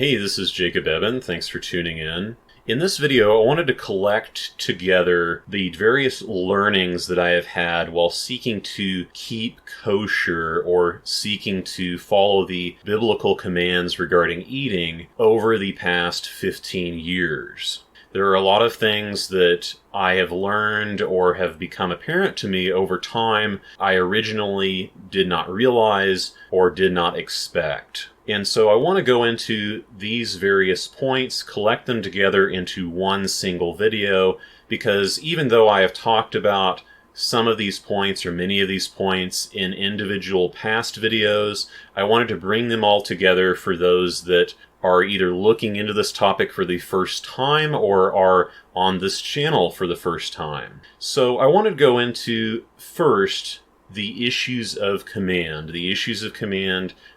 Hey, this is Jacob Eben. Thanks for tuning in. In this video, I wanted to collect together the various learnings that I have had while seeking to keep kosher or seeking to follow the biblical commands regarding eating over the past 15 years. There are a lot of things that I have learned or have become apparent to me over time I originally did not realize or did not expect. And so I want to go into these various points, collect them together into one single video, because even though I have talked about some of these points or many of these points in individual past videos, I wanted to bring them all together for those that are either looking into this topic for the first time or are on this channel for the first time. So I want to go into first the issues of command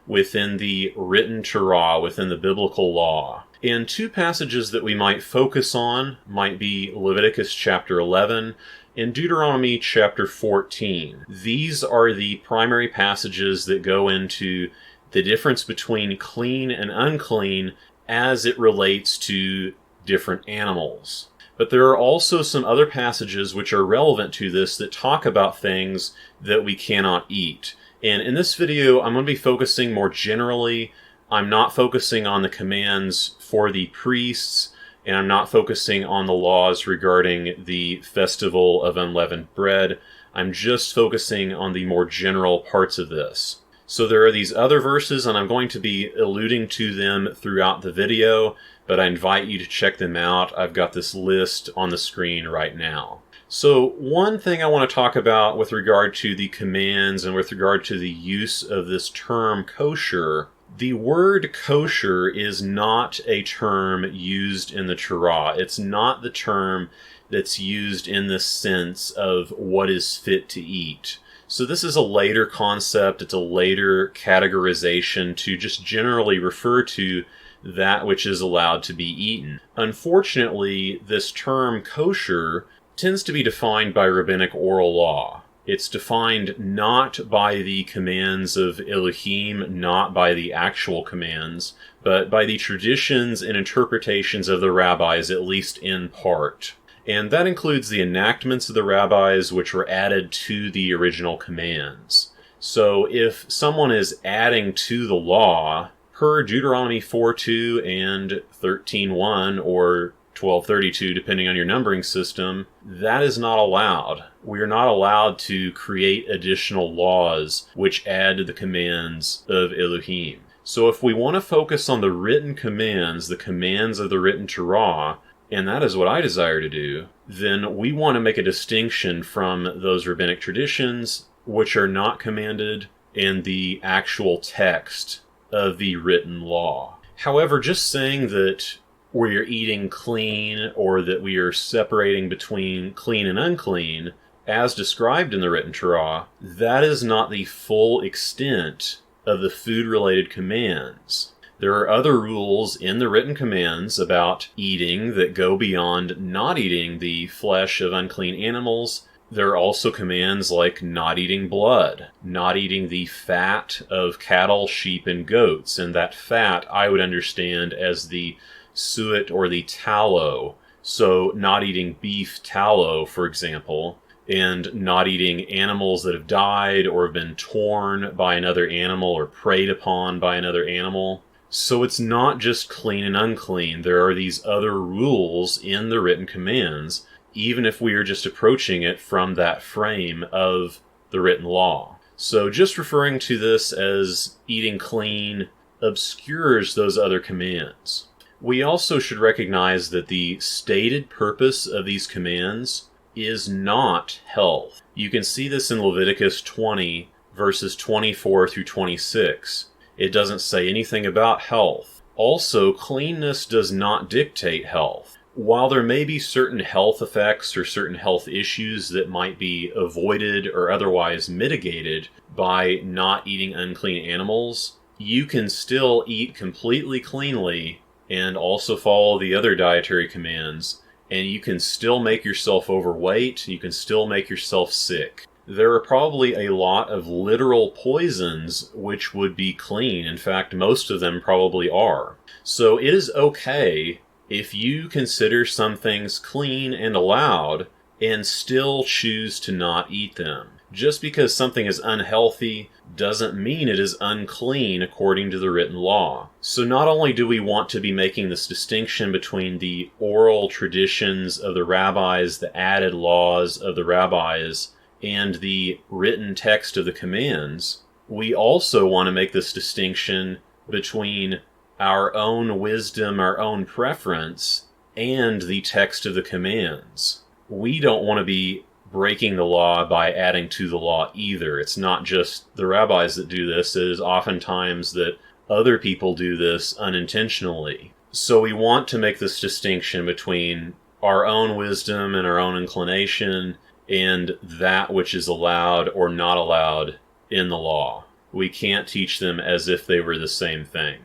within the written Torah, within the biblical law. And two passages that we might focus on might be Leviticus chapter 11 and Deuteronomy chapter 14. These are the primary passages that go into the difference between clean and unclean as it relates to different animals. But there are also some other passages which are relevant to this that talk about things that we cannot eat. And in this video, I'm going to be focusing more generally. I'm not focusing on the commands for the priests, and I'm not focusing on the laws regarding the festival of unleavened bread. I'm just focusing on the more general parts of this. So there are these other verses, and I'm going to be alluding to them throughout the video, but I invite you to check them out. I've got this list on the screen right now. So one thing I want to talk about with regard to the commands and with regard to the use of this term kosher, the word kosher is not a term used in the Torah. It's not the term that's used in the sense of what is fit to eat. So this is a later concept, it's a later categorization to just generally refer to that which is allowed to be eaten. Unfortunately, this term kosher tends to be defined by rabbinic oral law. It's defined not by the commands of Elohim, not by the actual commands, but by the traditions and interpretations of the rabbis, at least in part. And that includes the enactments of the rabbis which were added to the original commands. So if someone is adding to the law, per Deuteronomy 4:2 and 13:1 or 12:32, depending on your numbering system, that is not allowed. We are not allowed to create additional laws which add to the commands of Elohim. So if we want to focus on the written commands, the commands of the written Torah, and that is what I desire to do, then we want to make a distinction from those rabbinic traditions which are not commanded in the actual text of the written law. However, just saying that we are eating clean or that we are separating between clean and unclean, as described in the written Torah, that is not the full extent of the food-related commands. There are other rules in the written commands about eating that go beyond not eating the flesh of unclean animals. There are also commands like not eating blood, not eating the fat of cattle, sheep, and goats. And that fat I would understand as the suet or the tallow. So not eating beef tallow, for example, and not eating animals that have died or have been torn by another animal or preyed upon by another animal. So it's not just clean and unclean. There are these other rules in the written commands, even if we are just approaching it from that frame of the written law. So just referring to this as eating clean obscures those other commands. We also should recognize that the stated purpose of these commands is not health. You can see this in Leviticus 20, verses 24 through 26. It doesn't say anything about health. Also, cleanness does not dictate health. While there may be certain health effects or certain health issues that might be avoided or otherwise mitigated by not eating unclean animals, you can still eat completely cleanly and also follow the other dietary commands, and you can still make yourself overweight, you can still make yourself sick. there are probably a lot of literal poisons which would be clean. In fact, most of them probably are. So it is okay if you consider some things clean and allowed and still choose to not eat them. Just because something is unhealthy doesn't mean it is unclean according to the written law. So not only do we want to be making this distinction between the oral traditions of the rabbis, the added laws of the rabbis, and the written text of the commands, we also want to make this distinction between our own wisdom, our own preference, and the text of the commands. We don't want to be breaking the law by adding to the law either. It's not just the rabbis that do this. It is oftentimes that other people do this unintentionally. So we want to make this distinction between our own wisdom and our own inclination and that which is allowed or not allowed in the law. We can't teach them as if they were the same thing.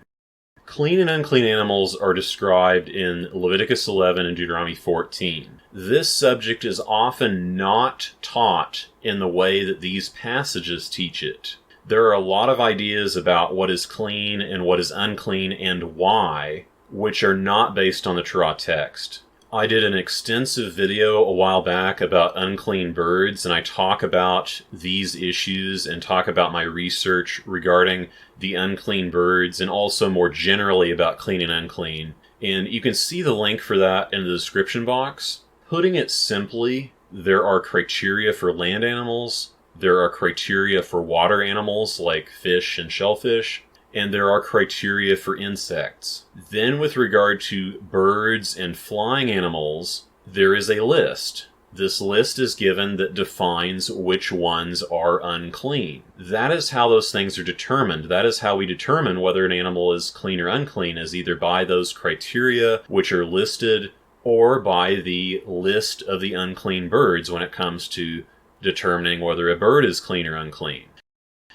Clean and unclean animals are described in Leviticus 11 and Deuteronomy 14. This subject is often not taught in the way that these passages teach it. There are a lot of ideas about what is clean and what is unclean and why, which are not based on the Torah text. I did an extensive video a while back about unclean birds, and I talk about these issues and talk about my research regarding the unclean birds and also more generally about clean and unclean. And you can see the link for that in the description box. Putting it simply, there are criteria for land animals, there are criteria for water animals like fish and shellfish, and there are criteria for insects. Then with regard to birds and flying animals, there is a list. This list is given that defines which ones are unclean. That is how those things are determined. That is how we determine whether an animal is clean or unclean, is either by those criteria which are listed or by the list of the unclean birds when it comes to determining whether a bird is clean or unclean.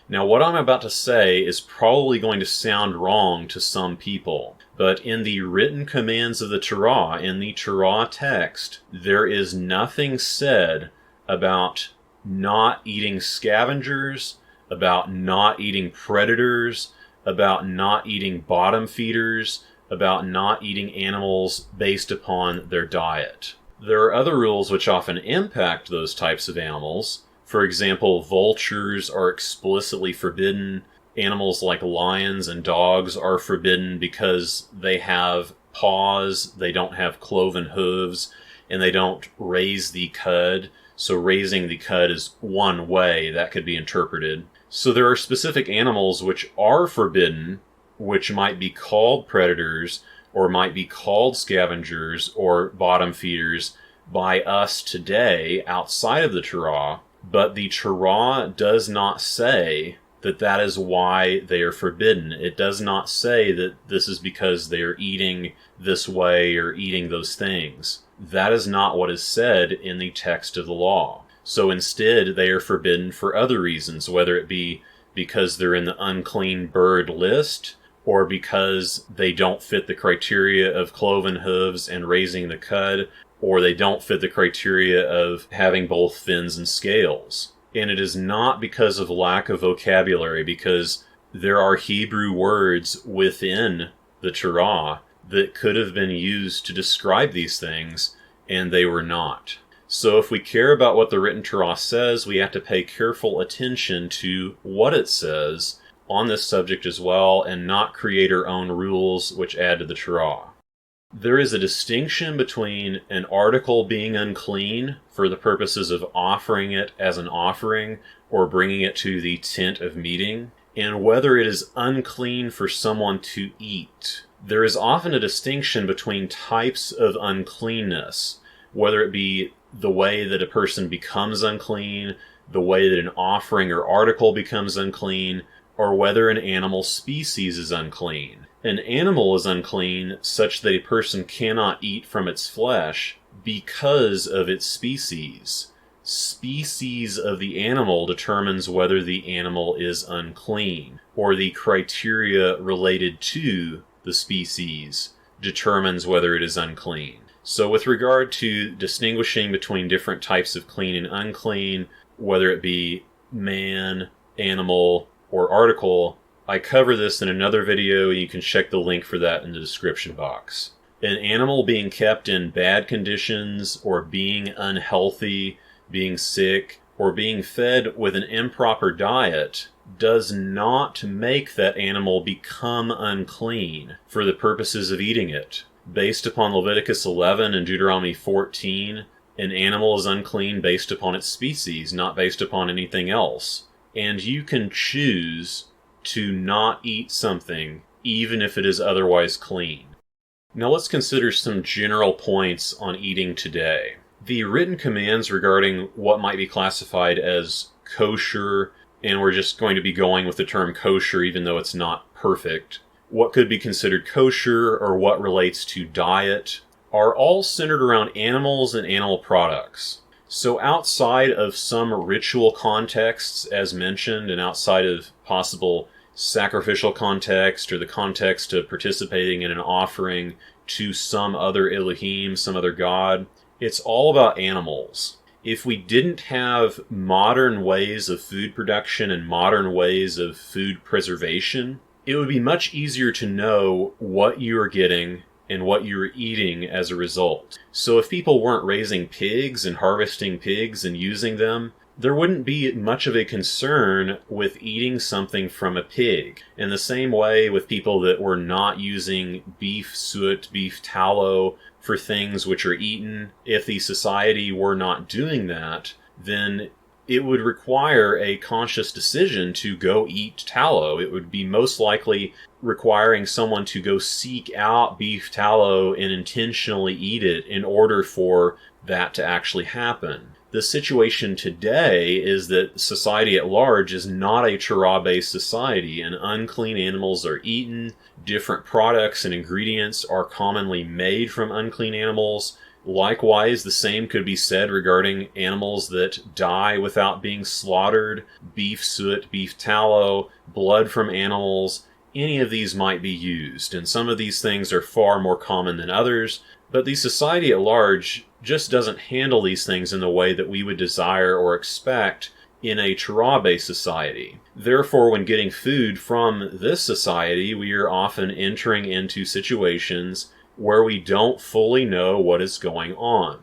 Now, what I'm about to say is probably going to sound wrong to some people, but in the written commands of the Torah, in the Torah text, there is nothing said about not eating scavengers, about not eating predators, about not eating bottom feeders, about not eating animals based upon their diet. There are other rules which often impact those types of animals. For example, vultures are explicitly forbidden. Animals like lions and dogs are forbidden because they have paws, they don't have cloven hooves, and they don't raise the cud. So raising the cud is one way that could be interpreted. So there are specific animals which are forbidden, which might be called predators, or might be called scavengers or bottom feeders by us today outside of the Torah. But the Torah does not say that that is why they are forbidden. It does not say that this is because they are eating this way or eating those things. That is not what is said in the text of the law. So instead, they are forbidden for other reasons, whether it be because they're in the unclean bird list, or because they don't fit the criteria of cloven hooves and raising the cud, or they don't fit the criteria of having both fins and scales. And it is not because of lack of vocabulary, because there are Hebrew words within the Torah that could have been used to describe these things, and they were not. So if we care about what the written Torah says, we have to pay careful attention to what it says on this subject as well, and not create our own rules which add to the Torah. There is a distinction between an article being unclean for the purposes of offering it as an offering or bringing it to the tent of meeting, and whether it is unclean for someone to eat. There is often a distinction between types of uncleanness, whether it be the way that a person becomes unclean, the way that an offering or article becomes unclean, or whether an animal species is unclean. An animal is unclean such that a person cannot eat from its flesh because of its species. Species of the animal determines whether the animal is unclean, or the criteria related to the species determines whether it is unclean. So with regard to distinguishing between different types of clean and unclean, whether it be man, animal, or article. I cover this in another video. You can check the link for that in the description box. An animal being kept in bad conditions, or being unhealthy, being sick, or being fed with an improper diet does not make that animal become unclean for the purposes of eating it. Based upon Leviticus 11 and Deuteronomy 14, an animal is unclean based upon its species, not based upon anything else. And you can choose to not eat something, even if it is otherwise clean. Now let's consider some general points on eating today. The written commands regarding what might be classified as kosher, and we're just going to be going with the term kosher even though it's not perfect, what could be considered kosher or what relates to diet, are all centered around animals and animal products. So outside of some ritual contexts, as mentioned, and outside of possible sacrificial context or the context of participating in an offering to some other Elohim, some other god, it's all about animals. If we didn't have modern ways of food production and modern ways of food preservation, it would be much easier to know what you are getting and what you are eating as a result. So if people weren't raising pigs and harvesting pigs and using them, there wouldn't be much of a concern with eating something from a pig. In the same way with people that were not using beef suet, beef tallow for things which are eaten, if the society were not doing that, then it would require a conscious decision to go eat tallow. It would be most likely requiring someone to go seek out beef tallow and intentionally eat it in order for that to actually happen. The situation today is that society at large is not a Torah-based society, and unclean animals are eaten. Different products and ingredients are commonly made from unclean animals. Likewise, the same could be said regarding animals that die without being slaughtered. Beef suet, beef tallow, blood from animals, any of these might be used, and some of these things are far more common than others. But the society at large just doesn't handle these things in the way that we would desire or expect in a Torah-based society. Therefore, when getting food from this society, we are often entering into situations where we don't fully know what is going on.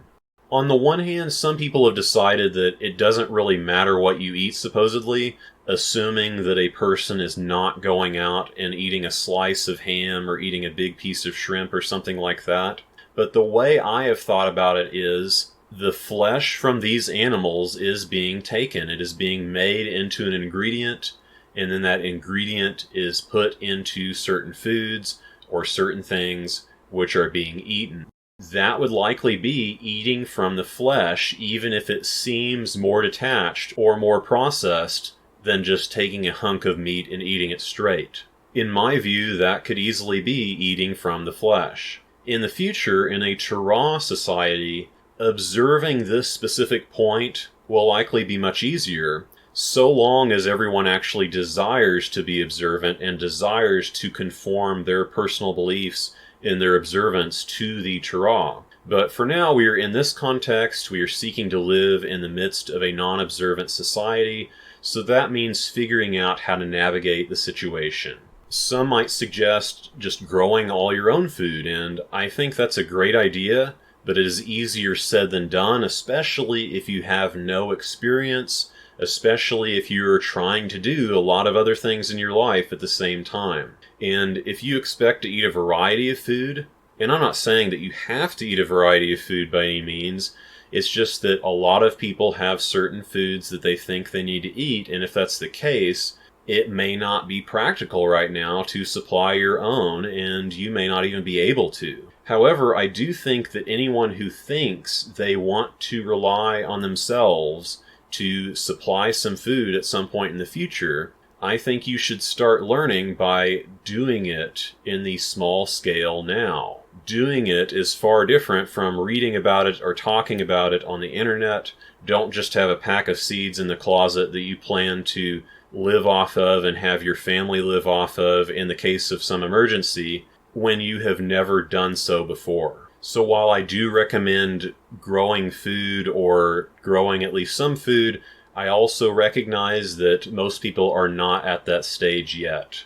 On the one hand, some people have decided that it doesn't really matter what you eat, supposedly, assuming that a person is not going out and eating a slice of ham or eating a big piece of shrimp or something like that. But the way I have thought about it is the flesh from these animals is being taken. It is being made into an ingredient, and then that ingredient is put into certain foods or certain things which are being eaten. That would likely be eating from the flesh, even if it seems more detached or more processed than just taking a hunk of meat and eating it straight. In my view, that could easily be eating from the flesh. In the future, in a Torah society, observing this specific point will likely be much easier, so long as everyone actually desires to be observant and desires to conform their personal beliefs in their observance to the Torah. But for now, we are in this context. We are seeking to live in the midst of a non-observant society, so that means figuring out how to navigate the situation. Some might suggest just growing all your own food, and I think that's a great idea, but it is easier said than done, especially if you have no experience, especially if you're trying to do a lot of other things in your life at the same time. And if you expect to eat a variety of food, and I'm not saying that you have to eat a variety of food by any means, it's just that a lot of people have certain foods that they think they need to eat, and if that's the case, it may not be practical right now to supply your own, and you may not even be able to. However, I do think that anyone who thinks they want to rely on themselves to supply some food at some point in the future, I think you should start learning by doing it in the small scale now. Doing it is far different from reading about it or talking about it on the internet. Don't just have a pack of seeds in the closet that you plan to live off of and have your family live off of in the case of some emergency when you have never done so before. So while I do recommend growing food or growing at least some food, I also recognize that most people are not at that stage yet.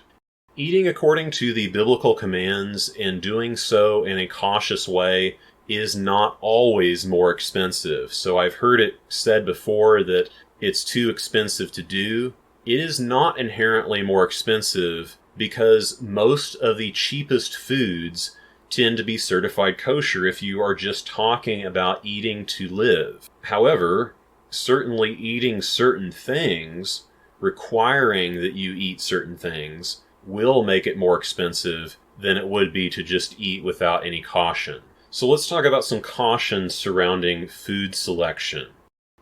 Eating according to the biblical commands and doing so in a cautious way is not always more expensive. So I've heard it said before that it's too expensive to do. It is not inherently more expensive because most of the cheapest foods tend to be certified kosher if you are just talking about eating to live. However, certainly eating certain things, requiring that you eat certain things, will make it more expensive than it would be to just eat without any caution. So let's talk about some cautions surrounding food selection.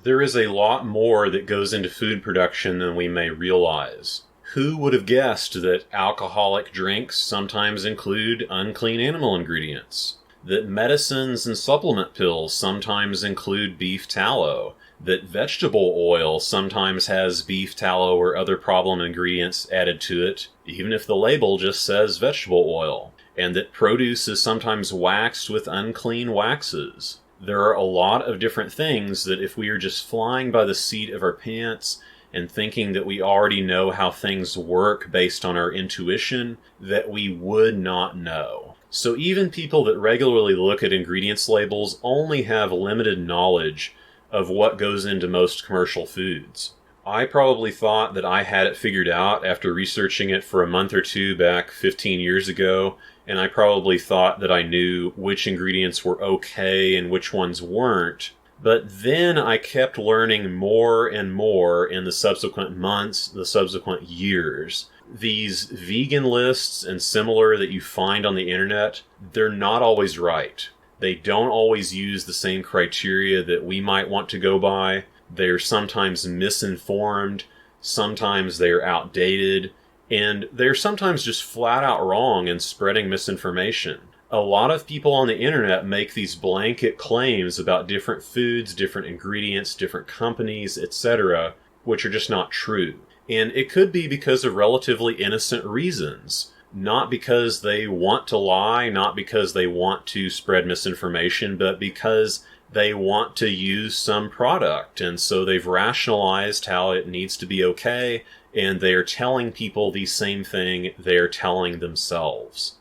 There is a lot more that goes into food production than we may realize. Who would have guessed that alcoholic drinks sometimes include unclean animal ingredients? That medicines and supplement pills sometimes include beef tallow? That vegetable oil sometimes has beef tallow or other problem ingredients added to it, even if the label just says vegetable oil? And that produce is sometimes waxed with unclean waxes? There are a lot of different things that if we are just flying by the seat of our pants and thinking that we already know how things work based on our intuition, that we would not know. So even people that regularly look at ingredients labels only have limited knowledge of what goes into most commercial foods. I probably thought that I had it figured out after researching it for a month or two back 15 years ago, and I probably thought that I knew which ingredients were okay and which ones weren't. But then I kept learning more and more in the subsequent months, the subsequent years. These vegan lists and similar that you find on the internet, they're not always right. They don't always use the same criteria that we might want to go by. They're sometimes misinformed, sometimes they're outdated, and they're sometimes just flat out wrong in spreading misinformation. A lot of people on the internet make these blanket claims about different foods, different ingredients, different companies, etc., which are just not true. And it could be because of relatively innocent reasons. Not because they want to lie, not because they want to spread misinformation, but because they want to use some product. And so they've rationalized how it needs to be okay, and they are telling people the same thing they're telling themselves.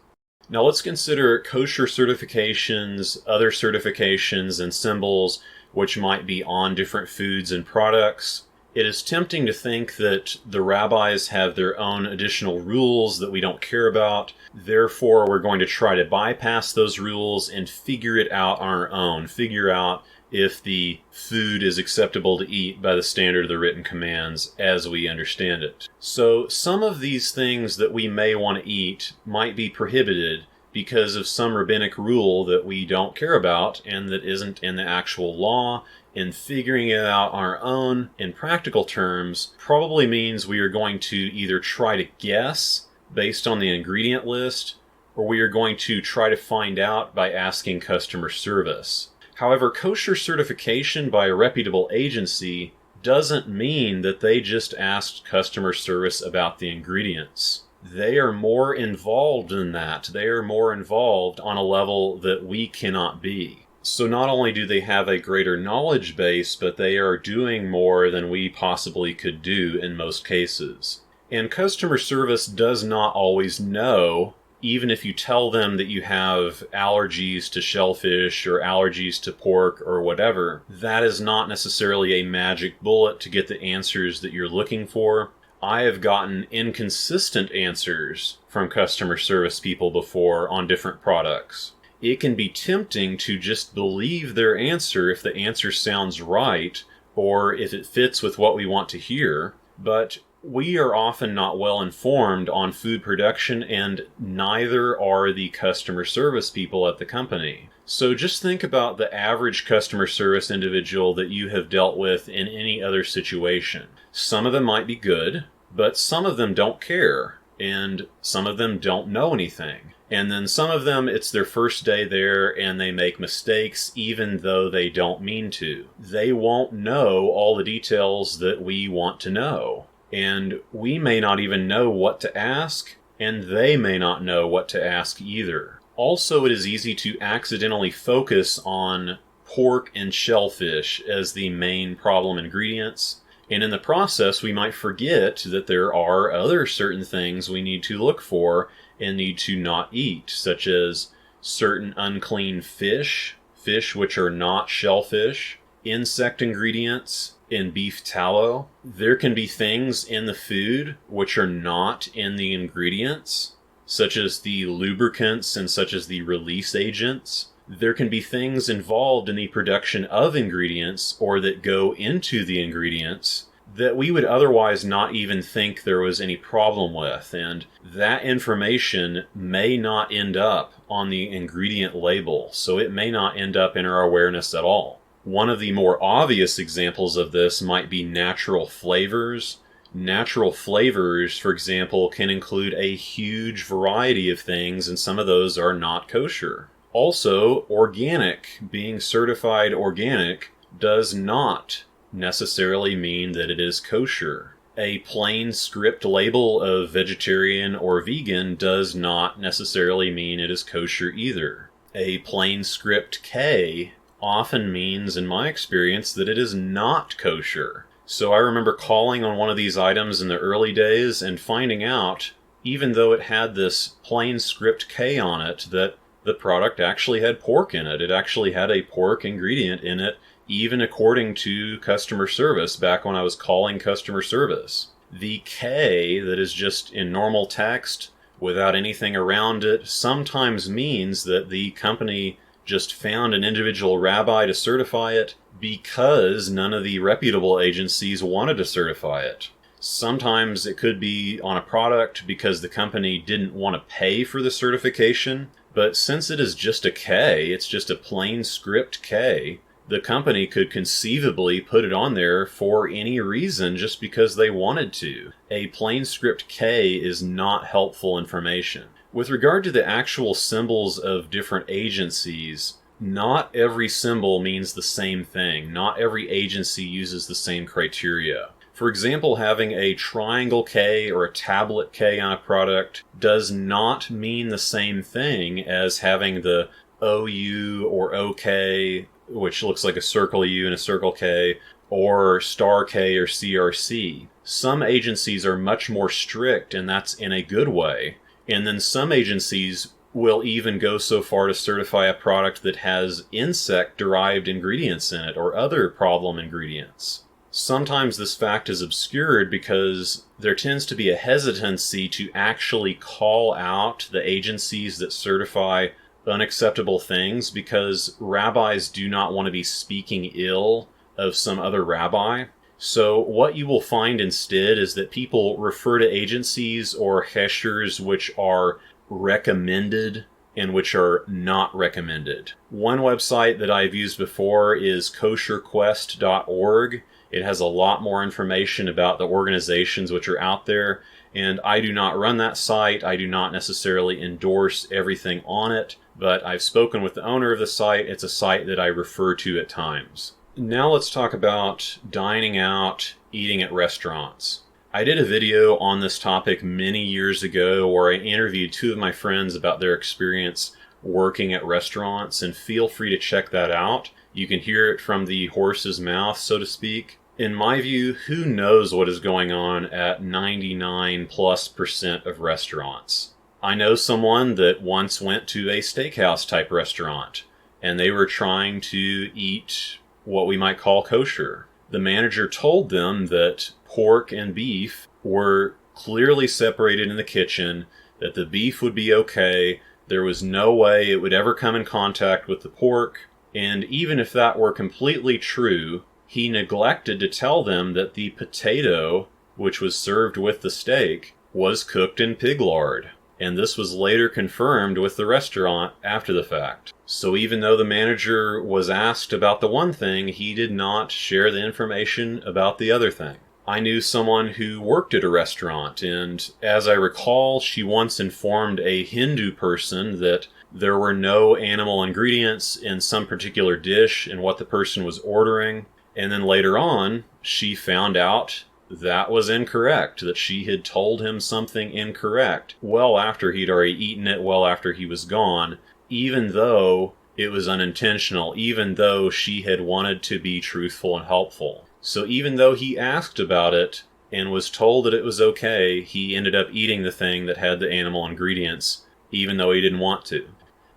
Now let's consider kosher certifications, other certifications and symbols which might be on different foods and products. It is tempting to think that the rabbis have their own additional rules that we don't care about. Therefore, we're going to try to bypass those rules and figure it out on our own. Figure out if the food is acceptable to eat by the standard of the written commands as we understand it. So some of these things that we may want to eat might be prohibited because of some rabbinic rule that we don't care about and that isn't in the actual law. And figuring it out on our own in practical terms probably means we are going to either try to guess based on the ingredient list, or we are going to try to find out by asking customer service. However, kosher certification by a reputable agency doesn't mean that they just asked customer service about the ingredients. They are more involved than that. They are more involved on a level that we cannot be. So not only do they have a greater knowledge base, but they are doing more than we possibly could do in most cases. And customer service does not always know, even if you tell them that you have allergies to shellfish or allergies to pork or whatever. That is not necessarily a magic bullet to get the answers that you're looking for. I have gotten inconsistent answers from customer service people before on different products. It can be tempting to just believe their answer if the answer sounds right or if it fits with what we want to hear, but we are often not well informed on food production, and neither are the customer service people at the company. So just think about the average customer service individual that you have dealt with in any other situation. Some of them might be good, but some of them don't care, and some of them don't know anything. And then some of them, it's their first day there and they make mistakes even though they don't mean to. They won't know all the details that we want to know. And we may not even know what to ask, and they may not know what to ask either. Also, it is easy to accidentally focus on pork and shellfish as the main problem ingredients, And in the process, we might forget that there are other certain things we need to look for and need to not eat, such as certain unclean fish which are not shellfish, insect ingredients in beef tallow. There can be things in the food which are not in the ingredients, such as the lubricants and such as the release agents. There can be things involved in the production of ingredients or that go into the ingredients that we would otherwise not even think there was any problem with, and that information may not end up on the ingredient label, so it may not end up in our awareness at all. One of the more obvious examples of this might be natural flavors. Natural flavors, for example, can include a huge variety of things, and some of those are not kosher. Also, organic, being certified organic, does not necessarily mean that it is kosher. A plain script label of vegetarian or vegan does not necessarily mean it is kosher either. A plain script K often means, in my experience, that it is not kosher. So I remember calling on one of these items in the early days and finding out, even though it had this plain script K on it, that the product actually had pork in it. It actually had a pork ingredient in it, even according to customer service back when I was calling customer service. The K that is just in normal text without anything around it sometimes means that the company just found an individual rabbi to certify it because none of the reputable agencies wanted to certify it. Sometimes it could be on a product because the company didn't want to pay for the certification, but since it is just a K, it's just a plain script K, the company could conceivably put it on there for any reason just because they wanted to. A plain script K is not helpful information. With regard to the actual symbols of different agencies, not every symbol means the same thing. Not every agency uses the same criteria. For example, having a triangle K or a tablet K on a product does not mean the same thing as having the OU or OK, which looks like a circle U and a circle K, or star K or CRC. Some agencies are much more strict, and that's in a good way. And then some agencies will even go so far to certify a product that has insect-derived ingredients in it or other problem ingredients. Sometimes this fact is obscured because there tends to be a hesitancy to actually call out the agencies that certify unacceptable things because rabbis do not want to be speaking ill of some other rabbi. So what you will find instead is that people refer to agencies or heshers which are recommended and which are not recommended. One website that I've used before is kosherquest.org. It has a lot more information about the organizations which are out there, and I do not run that site. I do not necessarily endorse everything on it, but I've spoken with the owner of the site. It's a site that I refer to at times. Now let's talk about dining out, eating at restaurants. I did a video on this topic many years ago where I interviewed two of my friends about their experience working at restaurants, and feel free to check that out. You can hear it from the horse's mouth, so to speak. In my view, who knows what is going on at 99+% of restaurants? I know someone that once went to a steakhouse type restaurant, and they were trying to eat what we might call kosher. The manager told them that pork and beef were clearly separated in the kitchen, that the beef would be okay, there was no way it would ever come in contact with the pork, and even if that were completely true, he neglected to tell them that the potato, which was served with the steak, was cooked in pig lard. And this was later confirmed with the restaurant after the fact. So even though the manager was asked about the one thing, he did not share the information about the other thing. I knew someone who worked at a restaurant, and as I recall, she once informed a Hindu person that there were no animal ingredients in some particular dish in what the person was ordering. And then later on, she found out that was incorrect, that she had told him something incorrect well after he'd already eaten it, well after he was gone, even though it was unintentional, even though she had wanted to be truthful and helpful. So even though he asked about it and was told that it was okay, he ended up eating the thing that had the animal ingredients, even though he didn't want to.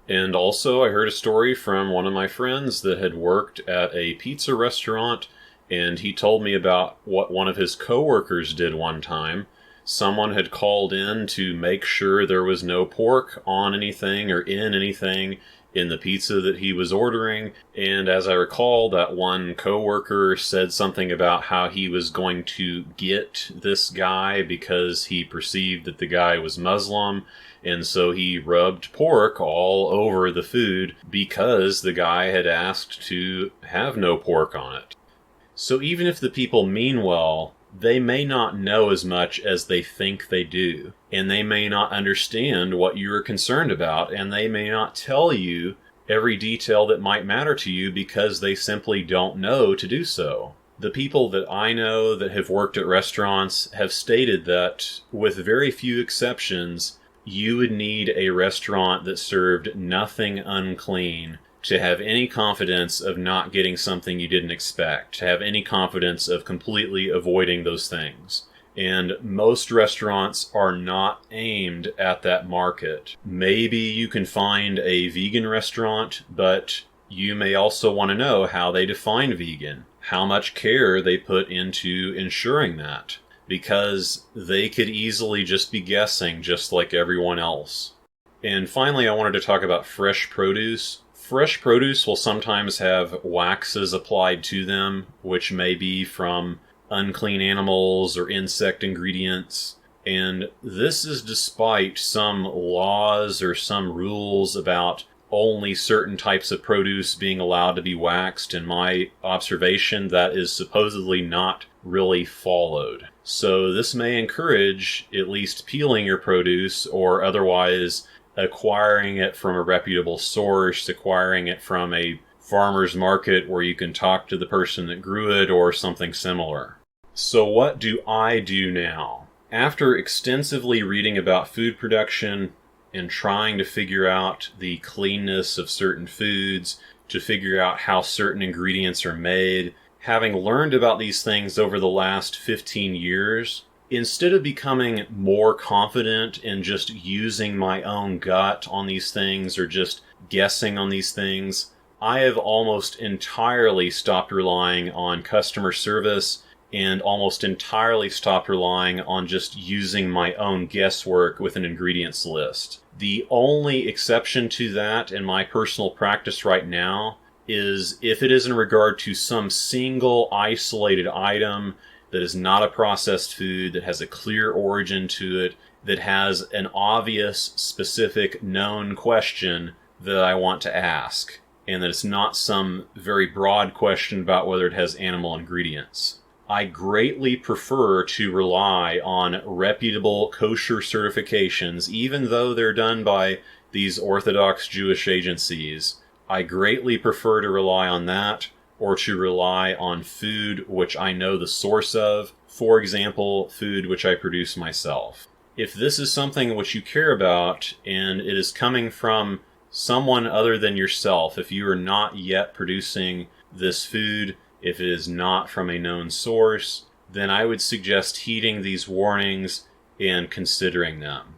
And also, I heard a story from one of my friends that had worked at a pizza restaurant, and he told me about what one of his coworkers did one time. Someone had called in to make sure there was no pork on anything or in anything in the pizza that he was ordering, and as I recall, that one coworker said something about how he was going to get this guy because he perceived that the guy was Muslim, and so he rubbed pork all over the food because the guy had asked to have no pork on it. So even if the people mean well, they may not know as much as they think they do, and they may not understand what you are concerned about, and they may not tell you every detail that might matter to you because they simply don't know to do so. The people that I know that have worked at restaurants have stated that, with very few exceptions, you would need a restaurant that served nothing unclean to have any confidence of not getting something you didn't expect, to have any confidence of completely avoiding those things. And most restaurants are not aimed at that market. Maybe you can find a vegan restaurant, but you may also want to know how they define vegan, how much care they put into ensuring that, because they could easily just be guessing just like everyone else. And finally, I wanted to talk about fresh produce. Fresh produce will sometimes have waxes applied to them, which may be from unclean animals or insect ingredients. And this is despite some laws or some rules about only certain types of produce being allowed to be waxed. In my observation, that is supposedly not really followed. So this may encourage at least peeling your produce or otherwise acquiring it from a reputable source, acquiring it from a farmer's market where you can talk to the person that grew it or something similar. So what do I do now? After extensively reading about food production and trying to figure out the cleanness of certain foods, to figure out how certain ingredients are made, having learned about these things over the last 15 years, instead of becoming more confident in just using my own gut on these things or just guessing on these things, I have almost entirely stopped relying on customer service and almost entirely stopped relying on just using my own guesswork with an ingredients list. The only exception to that in my personal practice right now is if it is in regard to some single isolated item that is not a processed food, that has a clear origin to it, that has an obvious, specific, known question that I want to ask, and that it's not some very broad question about whether it has animal ingredients. I greatly prefer to rely on reputable kosher certifications, even though they're done by these Orthodox Jewish agencies. I greatly prefer to rely on that, or to rely on food which I know the source of, for example, food which I produce myself. If this is something which you care about, and it is coming from someone other than yourself, if you are not yet producing this food, if it is not from a known source, then I would suggest heeding these warnings and considering them.